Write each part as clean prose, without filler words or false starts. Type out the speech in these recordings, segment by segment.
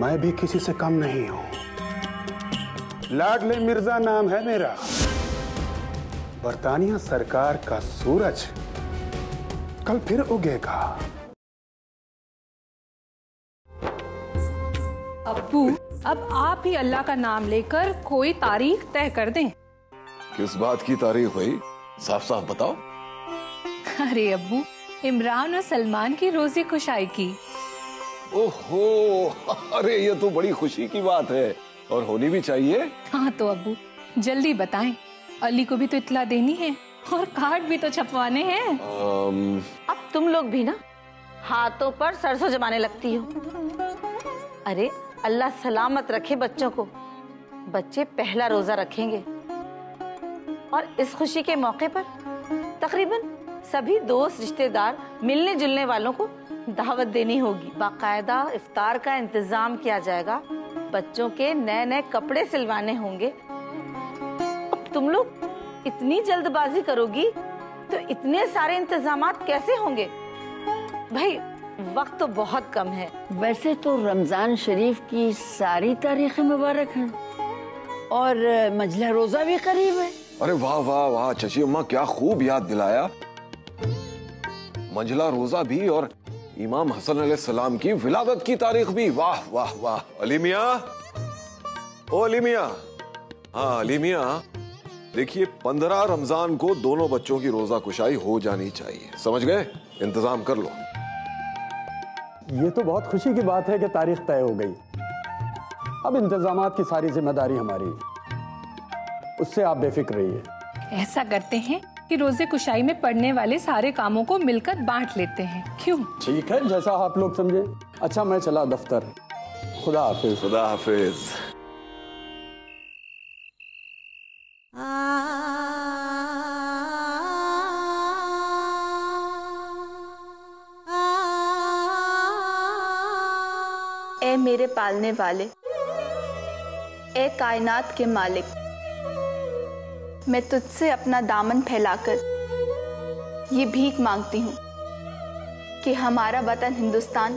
मैं भी किसी से कम नहीं हूं। लाडले मिर्जा नाम है मेरा। बरतानिया सरकार का सूरज कल फिर उगेगा। अब्बू, अब आप ही अल्लाह का नाम लेकर कोई तारीख तय कर दें। किस बात की तारीख भाई, साफ साफ बताओ। अरे अब्बू, इमरान और सलमान की रोजी खुशाई की। ओहो, अरे ये तो बड़ी खुशी की बात है और होनी भी चाहिए। हाँ तो अब्बू जल्दी बताएं, अली को भी तो इत्तला देनी है और कार्ड भी तो छपवाने हैं। अब तुम लोग भी ना हाथों पर सरसों जमाने लगती हो। अरे अल्लाह सलामत रखे बच्चों को। बच्चे पहला रोजा रखेंगे और इस खुशी के मौके पर तकरीबन सभी दोस्त रिश्तेदार मिलने जुलने वालों को दावत देनी होगी। बाकायदा इफ्तार का इंतजाम किया जाएगा। बच्चों के नए नए कपड़े सिलवाने होंगे। अब तुम लोग इतनी जल्दबाजी करोगी तो इतने सारे इंतजामात कैसे होंगे? भाई वक्त तो बहुत कम है। वैसे तो रमजान शरीफ की सारी तारीखें मुबारक हैं और मजला रोजा भी करीब है। अरे वाह वाह वाह चची अम्मा, क्या खूब याद दिलाया। मंझला रोजा भी और इमाम हसन अलैहिस्सलाम की विलादत की तारीख भी। वाह वाह वाह। अली मियां, ओ अली मियां। हाँ अली मियां, देखिए 15 रमजान को दोनों बच्चों की रोजा कुशाई हो जानी चाहिए, समझ गए? इंतजाम कर लो। ये तो बहुत खुशी की बात है कि तारीख तय हो गई। अब इंतजामात की सारी जिम्मेदारी हमारी, उससे आप बेफिक्र रहिए। ऐसा करते हैं कि रोजे कुशाई में पड़ने वाले सारे कामों को मिलकर बांट लेते हैं, क्यों? ठीक है, जैसा आप लोग समझे। अच्छा मैं चला दफ्तर। खुदा हाफिज। खुदा हाफिज। ए मेरे पालने वाले, ए कायनात के मालिक, मैं तुझसे अपना दामन फैलाकर ये भीख मांगती हूँ कि हमारा वतन हिंदुस्तान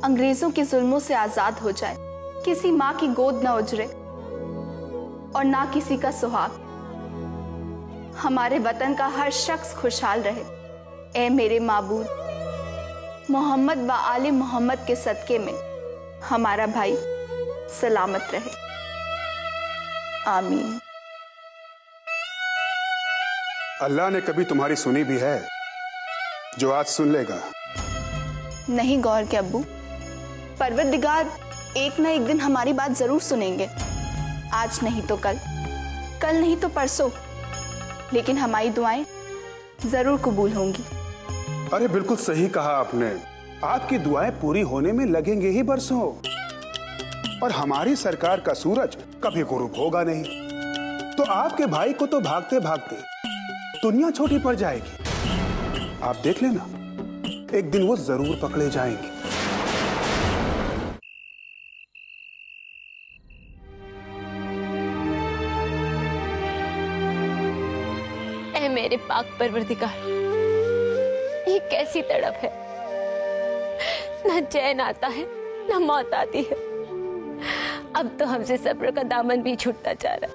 अंग्रेजों के जुल्मों से आजाद हो जाए। किसी माँ की गोद न उजरे और ना किसी का सुहाग। हमारे वतन का हर शख्स खुशहाल रहे। ए मेरे माबूद, मोहम्मद व आले मोहम्मद के सदके में हमारा भाई सलामत रहे। आमीन। अल्लाह ने कभी तुम्हारी सुनी भी है जो आज सुन लेगा? नहीं गौर के अब्बू, परवरदिगार एक ना एक दिन हमारी बात जरूर सुनेंगे। आज नहीं तो कल, कल नहीं तो परसों, लेकिन हमारी दुआएं जरूर कबूल होंगी। अरे बिल्कुल सही कहा आपने। आपकी दुआएं पूरी होने में लगेंगे ही बरसों। और हमारी सरकार का सूरज कभी गुरूब होगा नहीं, तो आपके भाई को तो भागते भागते दुनिया छोटी पड़ जाएगी। आप देख लेना, एक दिन वो जरूर पकड़े जाएंगे। ऐ मेरे पाक परवरदिगार, ये कैसी तड़प है। न चैन आता है न मौत आती है। अब तो हमसे सब्र का दामन भी छूटता जा रहा है।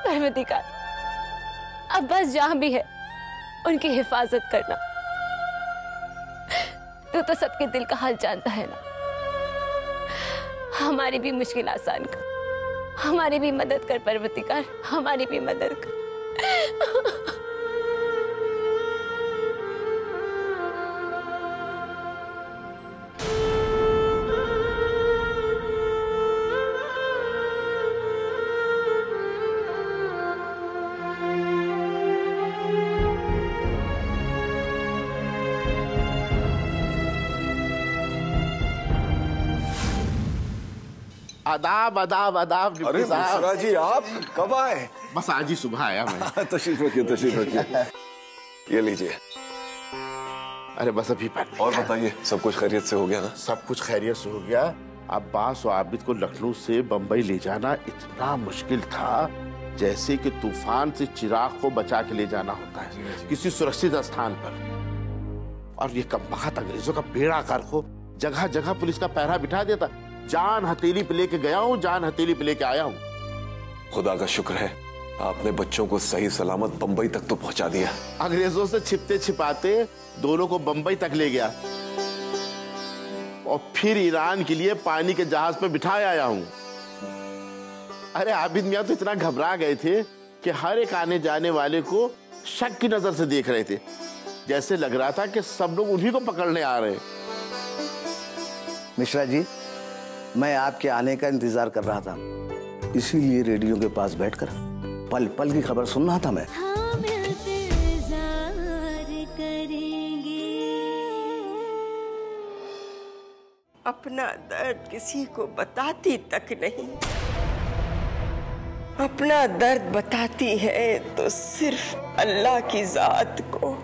परवरदिगार, अब बस जहां भी है उनकी हिफाजत करना। तो सबके दिल का हाल जानता है ना। हमारी भी मुश्किल आसान कर, हमारी भी मदद कर परवरदिगार, हमारी भी मदद कर। आदाब आदाब आदाब। अरे मिश्रा जी, आप कब आए? बस आज ही सुबह आया मैं। तशरीफ रखिए, तशरीफ रखिए। ये लीजिए। अरे बस अभी और बताइए, सब कुछ खैरियत से हो गया ना? सब कुछ खैरियत से हो गया। अब्बास और आबिद को लखनऊ से बंबई ले जाना इतना मुश्किल था जैसे कि तूफान से चिराग को बचा के ले जाना होता है किसी सुरक्षित स्थान पर। और ये कमबख्त अंग्रेजों का बेड़ा गर्क हो, जगह जगह पुलिस का पहरा बिठा देता। जान हथेली पे लेके गया हूँ, जान हथेली पे लेके आया हूँ। खुदा का शुक्र है आपने बच्चों को सही सलामत बंबई तक तो पहुंचा दिया। अंग्रेजों से छिपते छिपाते दोनों को बंबई तक ले गया और फिर ईरान के लिए पानी के जहाज पर बिठाए आया हूं। अरे आबिद मियां तो इतना घबरा गए थे कि हर एक आने जाने वाले को शक की नजर से देख रहे थे, जैसे लग रहा था कि सब लोग उन्हीं को पकड़ने आ रहे हैं। मिश्रा जी, मैं आपके आने का इंतजार कर रहा था, इसीलिए रेडियो के पास बैठकर पल पल की खबर सुन रहा था मैं। अपना दर्द किसी को बताती तक नहीं, अपना दर्द बताती है तो सिर्फ अल्लाह की जात को।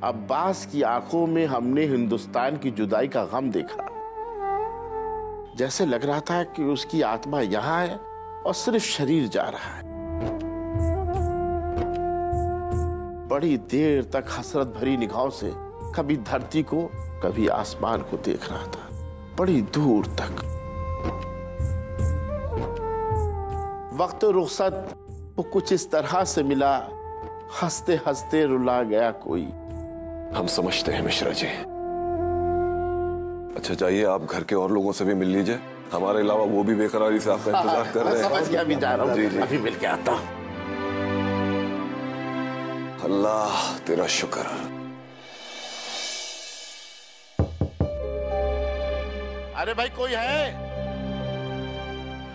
अब्बास की आंखों में हमने हिंदुस्तान की जुदाई का गम देखा। जैसे लग रहा था कि उसकी आत्मा यहाँ है और सिर्फ शरीर जा रहा है। बड़ी देर तक हसरत भरी निगाहों से कभी धरती को कभी आसमान को देख रहा था, बड़ी दूर तक। वक्त रुखसत वो कुछ इस तरह से मिला, हंसते हंसते रुला गया कोई। हम समझते हैं मिश्रा जी। अच्छा जाइए, आप घर के और लोगों से भी मिल लीजिए, हमारे अलावा वो भी बेकरारी से आपका इंतजार कर रहे हैं। समझ गया, अभी जा रहा हूँ, जी जी, अभी मिल के आता हूँ। अल्लाह तेरा शुक्र। अरे भाई कोई है?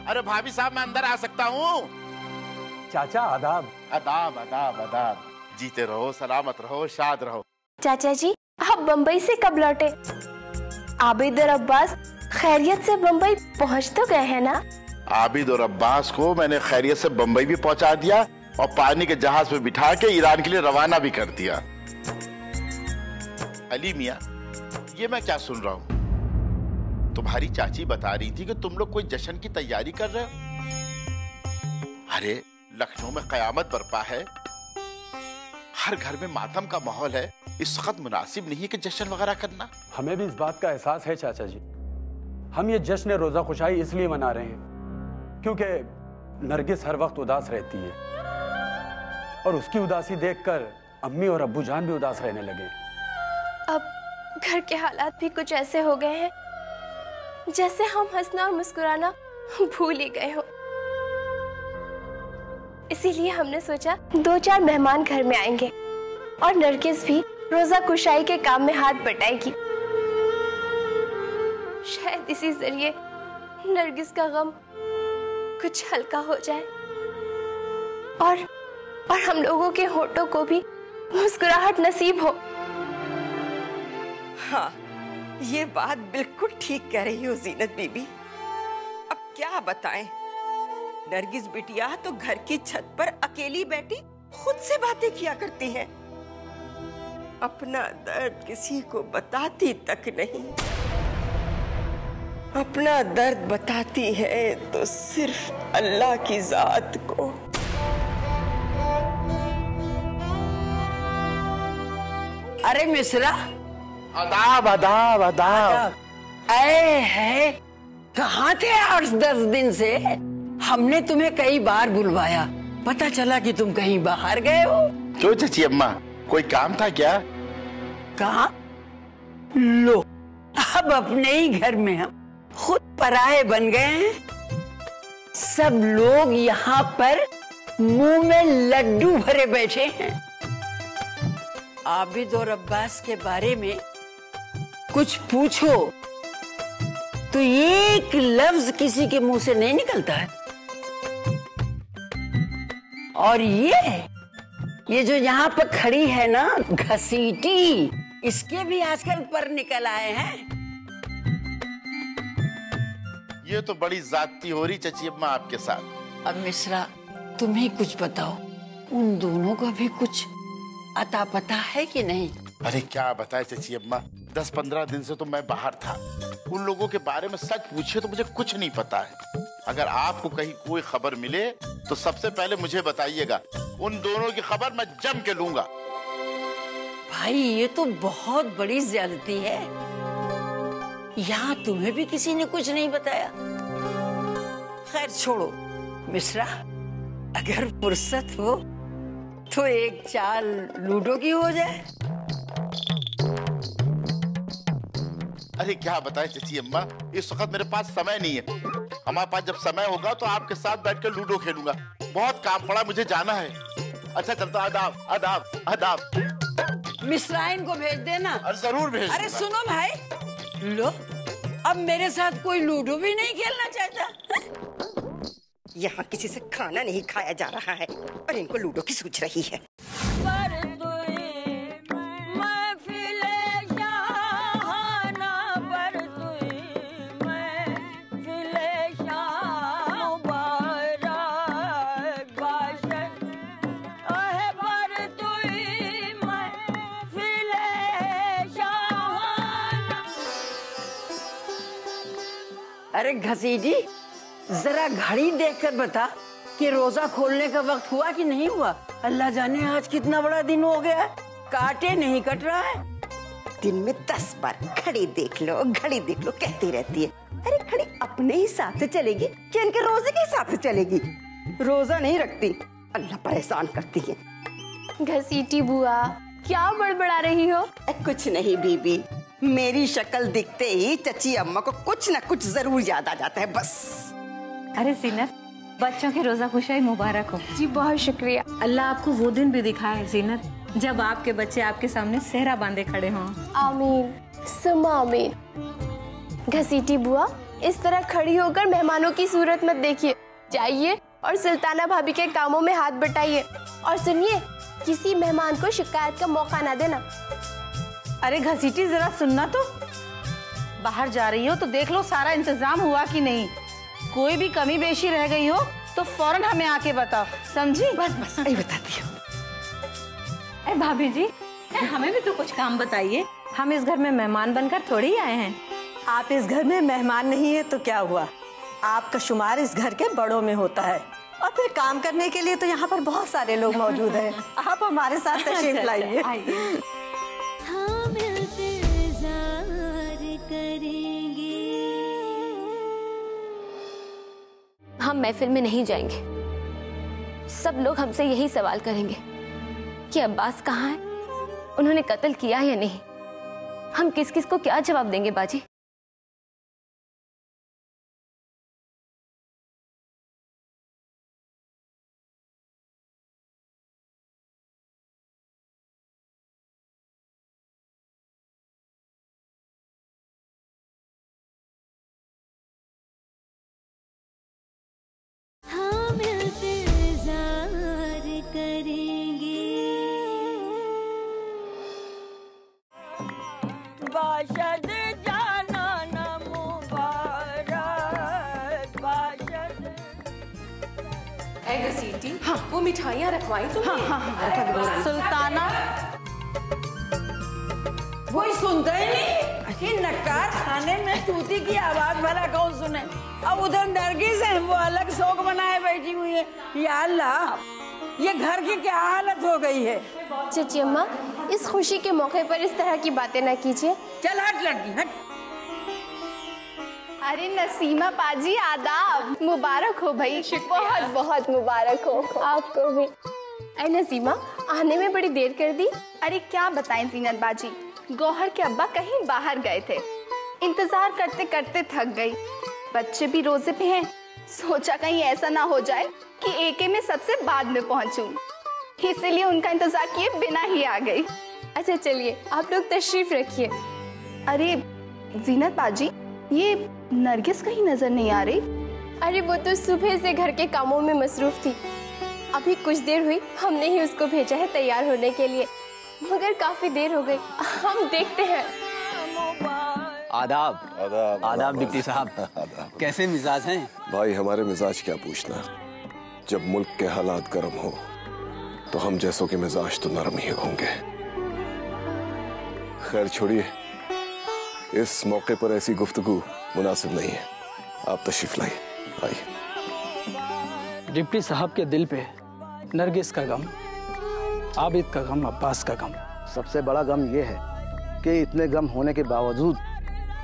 अरे भाभी साहब, मैं अंदर आ सकता हूँ? चाचा आदाब। आदाब आदाब आदाब। जीते रहो, सलामत रहो, शाद रहो। चाचा जी, आप बम्बई से कब लौटे? आबिद और अब्बास खैरियत से बम्बई पहुंच तो गए हैं ना? आबिद और अब्बास को मैंने खैरियत से बम्बई भी पहुंचा दिया और पानी के जहाज पे बिठा के ईरान के लिए रवाना भी कर दिया। अली मियां, ये मैं क्या सुन रहा हूँ? तुम्हारी चाची बता रही थी कि तुम लोग कोई जश्न की तैयारी कर रहे हो। अरे लखनऊ में कयामत बरपा है, हर घर में मातम का माहौल है, इस वक्त मुनासिब नहीं है कि जश्न वगैरह करना। हमें भी इस बात का एहसास है चाचा जी। हम ये जश्न रोजा खुशाई इसलिए मना रहे हैं क्योंकि नरगिस हर वक्त उदास रहती है और उसकी उदासी देखकर अम्मी और अब्बू जान भी उदास रहने लगे। अब घर के हालात भी कुछ ऐसे हो गए हैं जैसे हम हंसना और मुस्कुराना भूल ही गए हो। इसीलिए हमने सोचा 2-4 मेहमान घर में आएंगे और नरगिस भी रोजा कुशाई के काम में हाथ बटाएगी। शायद इसी जरिए नरगिस का गम कुछ हल्का हो जाए और हम लोगों के होठों को भी मुस्कुराहट नसीब हो। हाँ, ये बात बिल्कुल ठीक कह रही हो जीनत बीबी। अब क्या बताएं, नरगिस बिटिया तो घर की छत पर अकेली बैठी खुद से बातें किया करती है, अपना दर्द किसी को बताती तक नहीं। अपना दर्द बताती है तो सिर्फ अल्लाह की जात को। अरे मिश्रा, आदाब आदाब आदाब। आए है, कहाँ थे 8-10 दिन से? हमने तुम्हें कई बार बुलवाया, पता चला कि तुम कहीं बाहर गए हो। क्यों चाची अम्मा, कोई काम था क्या? कहा? लो, अब अपने ही घर में हम खुद पराये बन गए हैं। सब लोग यहाँ पर मुंह में लड्डू भरे बैठे हैं। आबिद और अब्बास के बारे में कुछ पूछो तो एक लफ्ज किसी के मुंह से नहीं निकलता है। और ये जो यहाँ पर खड़ी है ना घसीटी, इसके भी आजकल पर निकल आए हैं। ये तो बड़ी जाती हो रही चची अम्मा आपके साथ। अब मिश्रा तुम ही कुछ बताओ, उन दोनों का भी कुछ अता पता है कि नहीं? अरे क्या बताए चची अम्मा, 10-15 दिन से तो मैं बाहर था। उन लोगों के बारे में सच पूछे तो मुझे कुछ नहीं पता है। अगर आपको कहीं कोई खबर मिले तो सबसे पहले मुझे बताइएगा। उन दोनों की खबर मैं जम के लूंगा। भाई ये तो बहुत बड़ी ज्यादती है। यहाँ तुम्हें भी किसी ने कुछ नहीं बताया। खैर छोड़ो मिश्रा, अगर फुर्सत हो तो एक चाल लूडो की हो जाए। अरे क्या बताए चची अम्मा, इस वक्त मेरे पास समय नहीं है। हमारे पास जब समय होगा तो आपके साथ बैठकर लूडो खेलूंगा। बहुत काम पड़ा, मुझे जाना है। अच्छा चलता, आदाब आदाब आदाब। मिश्राइन को भेज देना। अरे जरूर भेज। अरे सुनो भाई, लो अब मेरे साथ कोई लूडो भी नहीं खेलना चाहता। यहाँ किसी से खाना नहीं खाया जा रहा है और इनको लूडो की सूझ रही है। अरे घसीटी, जरा घड़ी देखकर बता कि रोजा खोलने का वक्त हुआ कि नहीं हुआ। अल्लाह जाने आज कितना बड़ा दिन हो गया है, काटे नहीं कट रहा है। दिन में 10 बार घड़ी देख लो कहती रहती है। अरे घड़ी अपने हिसाब से चलेगी कि इनके रोजे के हिसाब से चलेगी? रोजा नहीं रखती, अल्लाह परेशान करती है। घसीटी बुआ, क्या बड़बड़ा रही हो? कुछ नहीं बीबी, मेरी शक्ल दिखते ही चची अम्मा को कुछ न कुछ जरूर याद आ जाता है बस। अरे जीनत, बच्चों की रोजा खुशाई मुबारक हो। जी बहुत शुक्रिया। अल्लाह आपको वो दिन भी दिखाए जीनत जब आपके बच्चे आपके सामने सेहरा बांधे खड़े हों। आमीन सुम्मा आमीन। घसीटी बुआ, इस तरह खड़ी होकर मेहमानों की सूरत मत देखिए। जाइए और सुल्ताना भाभी के कामों में हाथ बटाइए। और सुनिए, किसी मेहमान को शिकायत का मौका ना देना। अरे घसीटी जरा सुनना तो, बाहर जा रही हो तो देख लो सारा इंतजाम हुआ कि नहीं। कोई भी कमी बेशी रह गई हो तो फौरन हमें आके बताओ, समझी? बस बस यही बताती हूँ। अरे भाभी जी, हमें भी तो कुछ काम बताइए। हम इस घर में मेहमान बनकर थोड़ी ही आए हैं। आप इस घर में मेहमान नहीं है तो क्या हुआ, आपका शुमार इस घर के बड़ों में होता है। और फिर काम करने के लिए तो यहाँ पर बहुत सारे लोग मौजूद हैं। आप हमारे साथ तशरीफ लाइए। हम महफिल में नहीं जाएंगे। सब लोग हमसे यही सवाल करेंगे कि अब्बास कहाँ है, उन्होंने कत्ल किया या नहीं। हम किस किस को क्या जवाब देंगे बाजी? बाशद जाना न मुबारक बाशद। ऐ घसीटी, हाँ वो मिठाइयाँ रखवाई तुमने? हाँ। सुल्ताना, कोई सुनता ही नहीं कि नक्कार खाने में तूती की आवाज भला कौन सुने। अब उधर नरगिस है, वो अलग शौक बनाए बैठी हुई है। या अल्लाह, ये घर की क्या हालत हो गई है। चची अम्मा, इस खुशी के मौके पर इस तरह की बातें न कीजिए। चल हट लड़की हट। अरे नसीमा पाजी, आदाब। मुबारक हो भाई, बहुत बहुत मुबारक हो आपको भी। ऐ नसीमा, आने में बड़ी देर कर दी। अरे क्या बताएं जीनत बाजी, गौहर के अब्बा कहीं बाहर गए थे, इंतजार करते करते थक गई। बच्चे भी रोजे पे हैं, सोचा कहीं ऐसा ना हो जाए कि एके में सबसे बाद में पहुंचूं, इसीलिए उनका इंतजार किए बिना ही आ गई। अच्छा चलिए, आप लोग तशरीफ रखिए। अरे जीनत बाजी, ये नरगिस कहीं नजर नहीं आ रही। अरे वो तो सुबह से घर के कामों में मसरूफ थी। अभी कुछ देर हुई हमने ही उसको भेजा है तैयार होने के लिए, मगर काफी देर हो गई। हम देखते हैं। आदाब आदाब आदाब डिप्टी साहब। कैसे मिजाज हैं? भाई हमारे मिजाज क्या पूछना, जब मुल्क के हालात गर्म हो तो हम जैसों के मिजाज तो नरम ही होंगे। खैर छोड़िए, इस मौके पर ऐसी गुफ्तगू मुनासिब नहीं है। आप तशरीफ लाइए, आइए। डिप्टी साहब के दिल पे नरगिस का गम, आबिद का गम, अब्बास का गम। सबसे बड़ा गम ये है कि इतने गम होने के बावजूद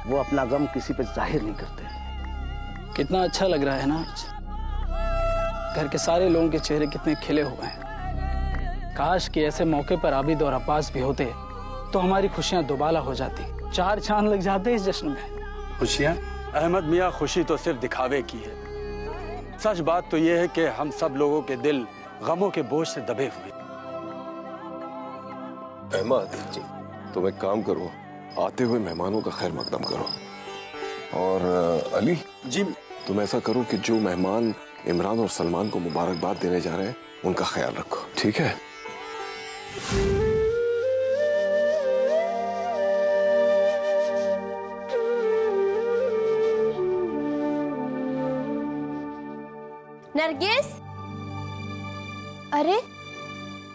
वो अपना गम किसी पे जाहिर नहीं करते। कितना अच्छा लग रहा है ना आज। घर के सारे लोगों के चेहरे कितने खिले हुए हैं। काश कि ऐसे मौके पर आबिद और अब्बास भी होते तो हमारी खुशियां दोबाला हो जाती, 4 चांद लग जाते इस जश्न में। खुशियां? अहमद मियाँ, खुशी तो सिर्फ दिखावे की है। सच बात तो यह है कि हम सब लोगों के दिल गमों के बोझ से दबे हुए। अहमद जी, तुम एक काम करो, आते हुए मेहमानों का खैर मकदम करो। और अली जी, तुम ऐसा करो कि जो मेहमान इमरान और सलमान को मुबारकबाद देने जा रहे हैं उनका ख्याल रखो, ठीक है? नरगिस, अरे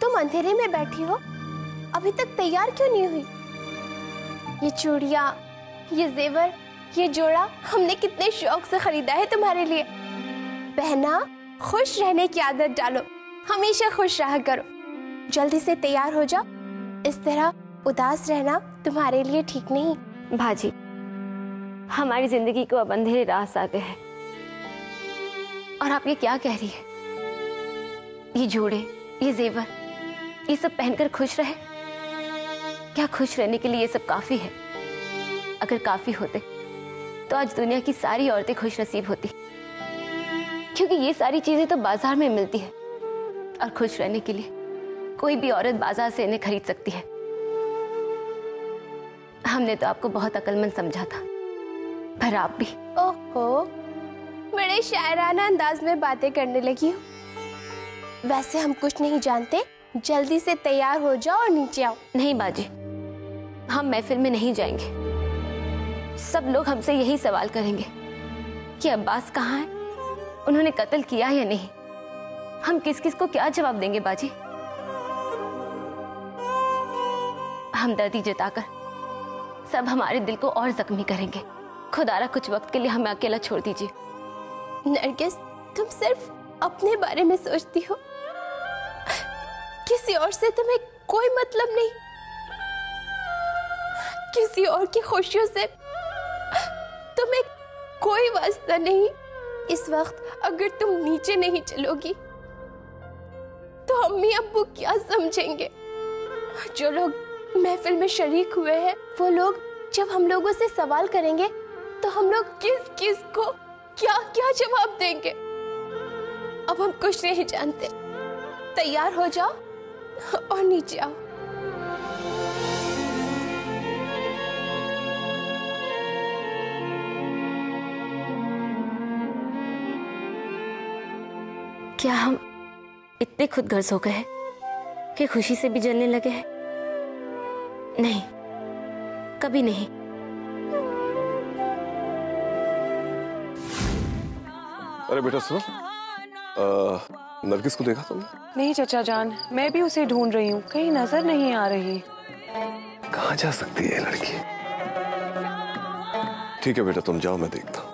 तुम अंधेरे में बैठी हो, अभी तक तैयार क्यों नहीं हुई? ये चूड़ियाँ, ये जेवर, ये जोड़ा हमने कितने शौक से खरीदा है तुम्हारे लिए। बहना, खुश रहने की आदत डालो, हमेशा खुश रहा करो। जल्दी से तैयार हो जाओ, इस तरह उदास रहना तुम्हारे लिए ठीक नहीं। भाजी, हमारी जिंदगी को अब अंधेरे रास आ गए हैं। और आप ये क्या कह रही है? ये जोड़े, ये जेवर, ये सब पहनकर खुश रहे? क्या खुश रहने के लिए ये सब काफी है? अगर काफी होते तो आज दुनिया की सारी औरतें खुश नसीब होती, क्योंकि ये सारी चीजें तो बाजार में मिलती है और खुश रहने के लिए कोई भी औरत बाजार से इन्हें खरीद सकती है। हमने तो आपको बहुत अक्लमंद समझा था, पर आप भी। ओहो, बड़े शायराना अंदाज में बातें करने लगी हो। वैसे हम कुछ नहीं जानते, जल्दी से तैयार हो जाओ और नीचे आओ। नहीं बाजी, हम महफिल में नहीं जाएंगे। सब लोग हमसे यही सवाल करेंगे कि अब्बास कहाँ है, उन्होंने कत्ल किया या नहीं। हम किस किस को क्या जवाब देंगे बाजी? हमदर्दी जताकर सब हमारे दिल को और जख्मी करेंगे। खुदारा कुछ वक्त के लिए हमें अकेला छोड़ दीजिए। नरगिस, तुम सिर्फ अपने बारे में सोचती हो, किसी और से तुम्हें कोई मतलब नहीं। किसी और की खुशियों से तुम्हें कोई वास्ता नहीं। इस वक्त अगर तुम नीचे नहीं चलोगी तो अम्मी अब्बू क्या समझेंगे? जो लोग महफिल में शरीक हुए हैं, वो लोग जब हम लोगों से सवाल करेंगे तो हम लोग किस किस को क्या क्या जवाब देंगे? अब हम कुछ नहीं जानते। तैयार हो जाओ और नीचे आओ। क्या हम इतने खुद गर्ज हो गए हैं कि खुशी से भी जलने लगे हैं? नहीं, कभी नहीं। अरे बेटा सुनो, नरगिस को देखा तुमने? नहीं चचा जान, मैं भी उसे ढूंढ रही हूँ, कहीं नजर नहीं आ रही। कहाँ जा सकती है लड़की? ठीक है बेटा, तुम जाओ, मैं देखता हूँ।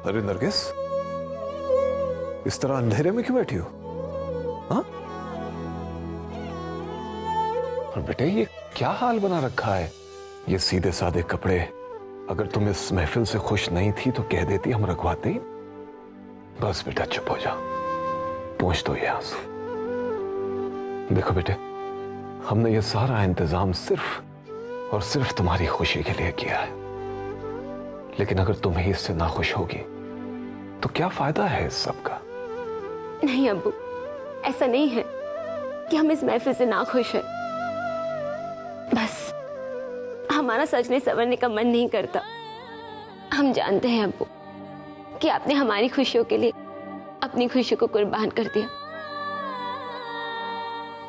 अरे नरगिस, इस तरह अंधेरे में क्यों बैठी हो? हाँ? और बेटे ये क्या हाल बना रखा है? ये सीधे साधे कपड़े, अगर तुम इस महफिल से खुश नहीं थी तो कह देती, हम रखवाते ही। बस बेटा चुप हो जाओ, पहुंच तो ये आंसू। देखो बेटे, हमने ये सारा इंतजाम सिर्फ और सिर्फ तुम्हारी खुशी के लिए किया है, लेकिन अगर तुम ही इससे नाखुश होगी तो क्या फायदा है इस सब का? नहीं अब्बू, ऐसा नहीं है कि हम इस महफिल से नाखुश हैं। बस हम हमारा सजने संवरने का मन नहीं करता। हम जानते हैं अब्बू कि आपने हमारी खुशियों के लिए अपनी खुशी को कुर्बान कर दिया।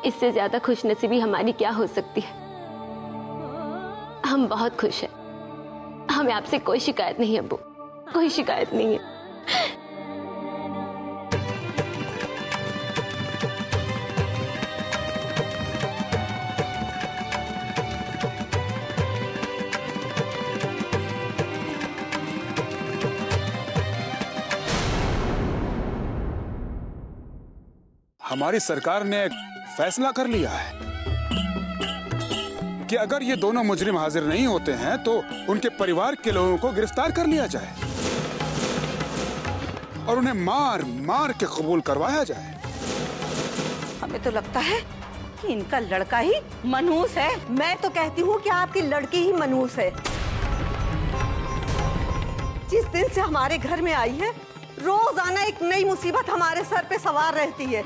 इससे ज्यादा खुशनसीबी हमारी क्या हो सकती है। हम बहुत खुश हैं। हमें आपसे कोई शिकायत नहीं अब्बू, कोई शिकायत नहीं है। हमारी सरकार ने एक फैसला कर लिया है कि अगर ये दोनों मुजरिम हाजिर नहीं होते हैं तो उनके परिवार के लोगों को गिरफ्तार कर लिया जाए और उन्हें मार मार के कबूल करवाया जाए। हमें तो लगता है कि इनका लड़का ही मनहूस है। मैं तो कहती हूँ कि आपकी लड़की ही मनहूस है। जिस दिन से हमारे घर में आई है रोजाना एक नई मुसीबत हमारे सर पे सवार रहती है।